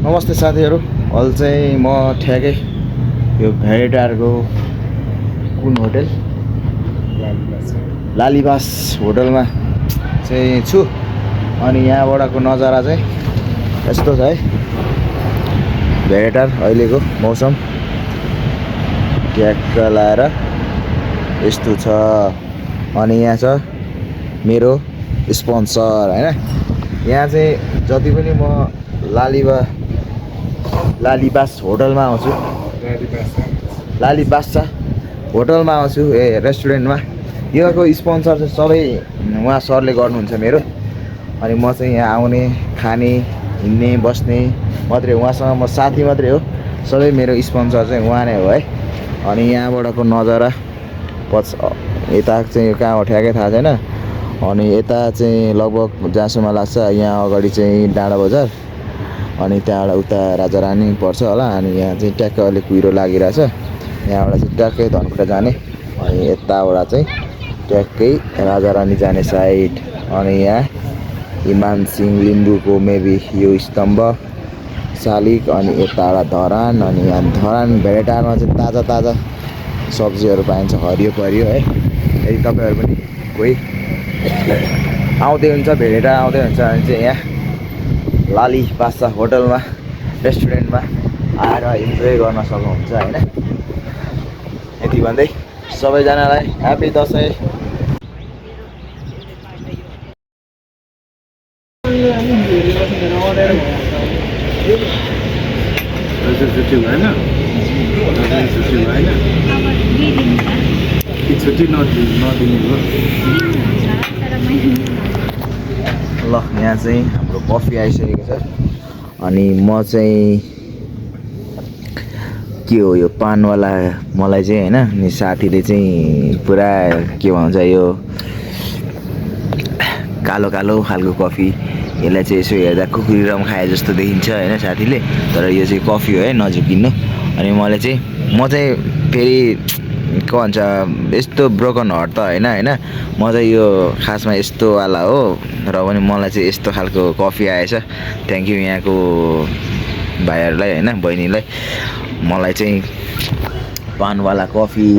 नमस्ते साथीहरू। अहिले चाहिँ म ठ्याक्कै यो भेडेटारको कुन होटल लालीबास होटलमा चाहिँ छु। अनि यहाँबाटको नजारा चाहिँ यस्तो छ है। भेडेटार अहिलेको मौसम ट्याक्क लाएर यस्तो छ। अनि यहाँ छ मेरो स्पोन्सर हैन। यहाँ चाहिँ जति पनि म लालीबास होटलमा आउँछु, लालीबास होटलमा आउँछु रेस्टुरेन्टमा, योको स्पोन्सर चाहिँ सबै उहाँ सरले गर्नुहुन्छ मेरो। अनि म चाहिँ यहाँ आउने, खाने, हिँड्ने, बस्ने मात्रै, उहाँसँग म साथी मात्रै हो। सबै मेरो स्पोन्सर चाहिँ उहाँ नै हो है। अनि यहाँबाटको नजारा यता चाहिँ कहाँ हो ठ्याक्कै थाहा छैन। अनि यता चाहिँ लगभग जहाँसम्म लाग्छ यहाँ अगाडि चाहिँ डाँडा बजार, अनि त्यहाँबाट उता राजारानी पर्छ होला। अनि यहाँ चाहिँ ट्याक्कै अलिक कुहिरो लागिरहेछ। यहाँबाट चाहिँ ट्याक्कै धनकुटा जाने, अनि यताबाट चाहिँ ट्याक्कै राजारानी जाने साइड। अनि यहाँ इमान सिंह लिम्बूको मेबी यो स्तम्भ शालिग, अनि यताबाट धरान। अनि यहाँ धरान भेडेटारमा चाहिँ ताजा ताजा सब्जीहरू पाइन्छ, हरियो परियो है। यदि तपाईँहरू पनि कोही आउँदै हुन्छ, भेडेटार आउँदै हुन्छ भने चाहिँ यहाँ लालीबास होटलमा, रेस्टुरेन्टमा आएर इन्जोय गर्न सक्नुहुन्छ हैन। यति भन्दै सबैजनालाई ह्यापी दसैँ। ल यहाँ चाहिँ हाम्रो कफी आइसकेको छ। अनि म चाहिँ के हो यो पानवाला, मलाई चाहिँ हैन नि साथीले चाहिँ पुरा के भन्छ यो कालो कालो खालको कफी, यसलाई चाहिँ यसो हेर्दा कुकुरी रम खाए जस्तो देखिन्छ हैन साथीले, तर यो चाहिँ कफी हो है, नजिक किन्नु। अनि म चाहिँ फेरि के भन्छ यस्तो ब्रोकन हर्ट त हैन म चाहिँ यो खासमा यस्तो वाला हो, र पनि मलाई चाहिँ यस्तो खालको कफी आएछ। थ्याङ्क यू यहाँको भाइहरूलाई हैन, बहिनीलाई। मलाई चाहिँ पानवाला कफी,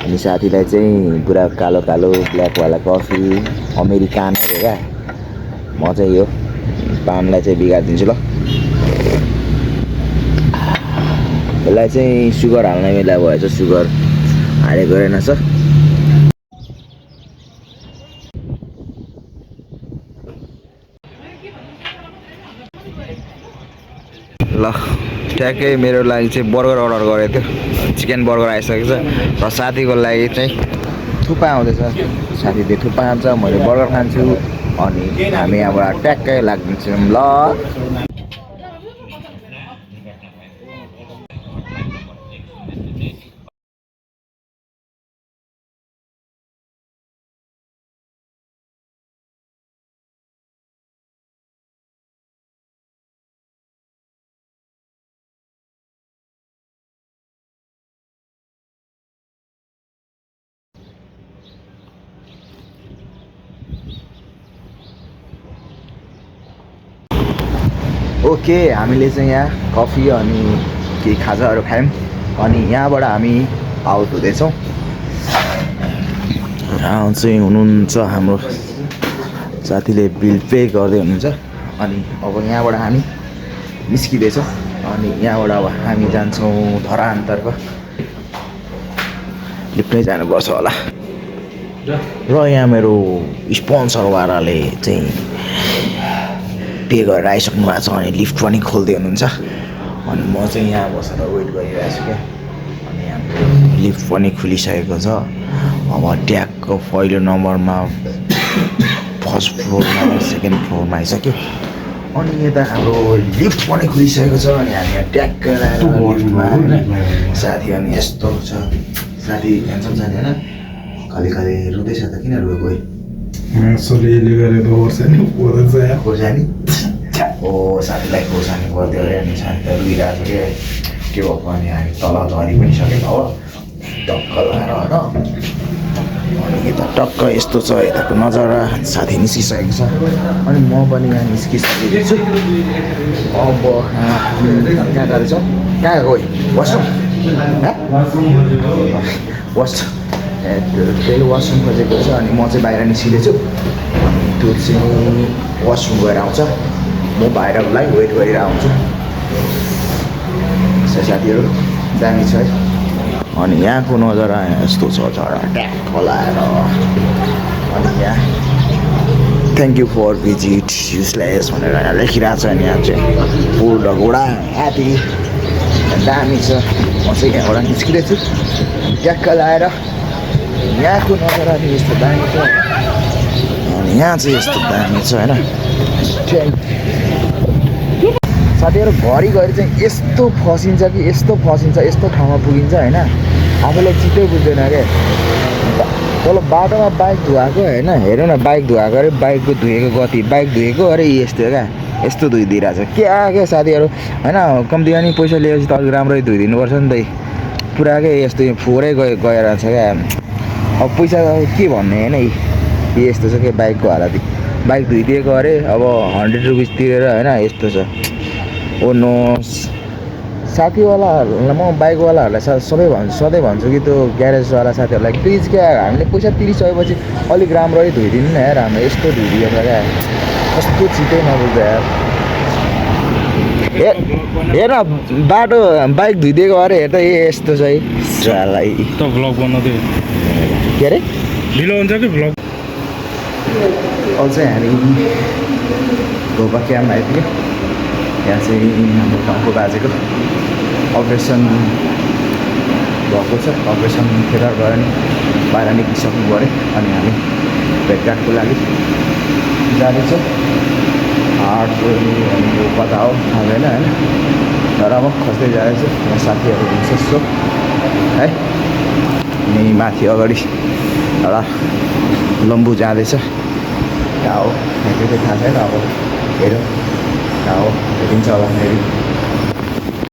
अनि साथीलाई चाहिँ पुरा कालो कालो ब्ल्याकवाला कफी, अमेरिकानो हो क्या। म चाहिँ यो पानलाई चाहिँ बिगारिदिन्छु ल। यसलाई चाहिँ सुगर हाल्न मिला भएछ, सुगर हालेको रहेनछ। ल ठ्याक्कै मेरो लागि चाहिँ बर्गर अर्डर गरेको थियो, चिकन बर्गर आइसकेको छ। र साथीको लागि चाहिँ थुक्पा आउँदैछ, साथीले थुक्पा खान्छ, मैले बर्गर खान्छु। अनि हामी यहाँबाट ट्याक्कै लाग्दिन्छौँ ल। ओके, हामीले चाहिँ यहाँ कफी अनि केही खाजाहरू खायौँ। अनि यहाँबाट हामी आउट हुँदैछौँ। यहाँ चाहिँ हुनुहुन्छ हाम्रो साथीले बिल पे गर्दै हुनुहुन्छ। अनि अब यहाँबाट हामी निस्किँदैछौँ। अनि यहाँबाट अब हामी जान्छौँ धरानतर्फ। लिफ्टमै जानुपर्छ होला। र यहाँ मेरो स्पोन्सरवालाले चाहिँ पे गरेर आइसक्नु भएको छ, अनि लिफ्ट पनि खोल्दै हुनुहुन्छ। अनि म चाहिँ यहाँ बसेर वेट गरिरहेको छु क्या। अनि हाम्रो लिफ्ट पनि खुलिसकेको छ। अब ट्यागको पहिलो नम्बरमा फर्स्ट फ्लोरमा, सेकेन्ड फ्लोरमा आइसक्यो। अनि यता हाम्रो लिफ्ट पनि खुलिसकेको छ। अनि हामी यहाँ ट्याग लगाएर साथी, अनि यस्तो छ साथी, ह्यान्डसम साथी होइन, खालि खालि रुँदैछ त, किन रुएको खोर्सानी ओ साथीलाई खोर्सानी पर्थ्यो अरे। अनि साथी त रुइरहेको छ के भएको। अनि हामी तल झरी पनि सक्यौँ अब टक्क लगाएर होइन। अनि यता टक्क यस्तो छ यताको नजारा साथी निस्किसकेको छ अनि म पनि यहाँ निस्किसकेको छु अब कहाँ जाँदैछौँ कहाँ गयो वासरुम वासरुम त्यही वासरुम खोजेको छ अनि म चाहिँ बाहिर निस्किँदैछु अनि त्यो चाहिँ वासरुम गएर आउँछ म बाहिरको लागि वेट गरेर आउँछु साथीहरू दामी छ है अनि यहाँको नजारा यस्तो छ झरा ट्याक खोलाएर अनि यहाँ thank you for visit useless भनेर यहाँ लेखिरहेको छ अनि यहाँ चाहिँ फुल ढगौडा हात्ती दामी छ म चाहिँ यहाँबाट निस्किँदैछु ट्याक्क लाएर यहाँको नजारा पनि यस्तो दामी छ अनि यहाँ चाहिँ यस्तो दामी छ होइन साथीहरू घरिघरि चाहिँ यस्तो फसिन्छ कि यस्तो ठाउँमा पुगिन्छ होइन आफूलाई चित्तै बुझ्दैन क्या तल बाटोमा बाइक धुवाएको होइन हेर न बाइक धुवाएको अरे बाइकको धुएको गति बाइक धुएको अरे यस्तो क्या यस्तो धुइदिइरहेको छ क्या साथीहरू होइन कम्तीमा नि पैसा लिएपछि त अलिक राम्ररी धुइदिनुपर्छ नि त पुरा क्या यस्तो फोहोरै गएर छ क्या अब पैसा के भन्ने होइन यस्तो छ क्या बाइकको हालत बाइक धुइदिएको अरे अब 100 रुपिस तिरेर होइन यस्तो छ ओ नो साथीवालाहरूलाई म बाइकवालाहरूलाई सधैँ भन्छु कि त्यो ग्यारेजवाला साथीहरूलाई प्लिज क्या हामीले पैसा तिरिसकेपछि अलिक राम्ररी धुइदिनु न यार हाम्रो यस्तो धुइदिएको क्या कस्तो छिटै नबुझ्दा यार हेर बाटो बाइक धुइदिएको अरे हेर त यस्तो छ है सालाई त भ्लग बनाउँदै के अरे ढिलो हुन्छ कि भ्लग अझ हामी धोपा क्याम्पमा आइपुग्यो यहाँ चाहिँ हाम्रो गाउँको बाजेको अपरेसन भएको छ अपरेसन थिएटर गएर नि बाहिर निस्किसक्नु पऱ्यो अनि हामी भेटघाटको लागि जाँदैछौँ हाट भनेको कता हो थाहा छैन होइन तर अब खस्दै जाँदैछु यहाँ साथीहरू हुन्छ सो है अनि माथि अगाडि एउटा लम्बु जाँदैछ कहाँ हो त्यो चाहिँ थाहा छैन अब हेरौँ कहाँ हो भेटिन्छ होला फेरि